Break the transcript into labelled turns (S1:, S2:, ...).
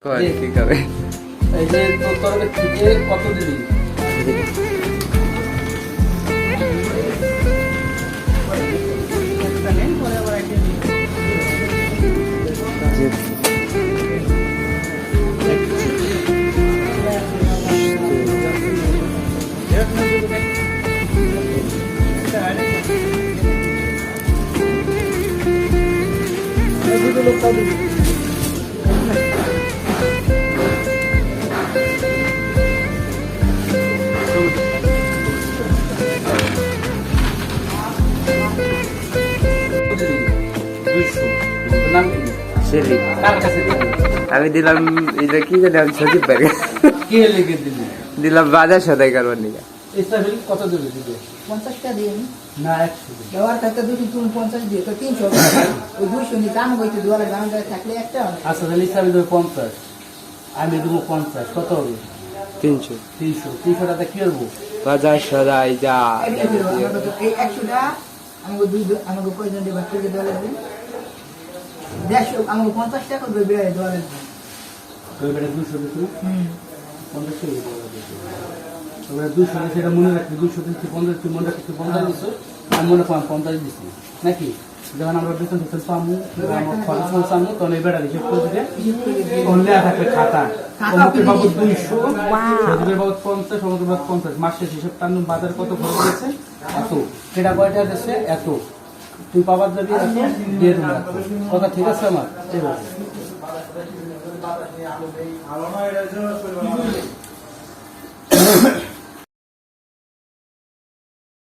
S1: কি করে
S2: এই যে তোর তরফের থেকে কত দিবি?
S1: আমি দিলাম এটা কি জানি সজীব ভাই
S2: কে লিখে দিবি?
S1: দিলাম বাজার সদাই করবার নিকা
S2: কত দেবে দিবে?
S3: 50টা দিয়ে
S2: না 100
S3: দেওয়ার থাকতে 250 দিয়ে তো 300 ওই 200 নি দাম হইতে দুয়ারে দাম থাকলে একটা
S2: আচ্ছা তাহলে হিসাবে দেবে 50, আমি দেবো 50, কত হবে?
S1: 300
S2: 300 টাকা কি করবো?
S1: বাজার সদাই যা
S3: এই 100টা আমাকে কয়জন দেবা করে দেওয়া লাগবে 150 আমাকে 50 টাকা করে বেড়ে দেওয়া লাগবে
S2: ওই বেটা 200 দিতে 50 টাকা ওরা 200 সেটা মনে রাখবি 200 দিচ্ছি 50 তুই মনে রাখছি 50 দিচ্ছ আমি মনে করি 50 দিচ্ছি নাকি যখন আমরা বেতন পাবো খরচ পাবো তখন এই বেটা হিসেব করে দিবে অন্য থাকবে খাতা অমুকের বাবদ 200 সজীবের বাবদ 50 অমুকের বাবদ 50 মাসের হিসেব টানুন বাজার কত খরচ হয়েছে এত সেটা কয়টা দিচ্ছে এত তুই পাবার যাবি এত দিয়ে দেবো কথা ঠিক আছে আমার ঠিক আছে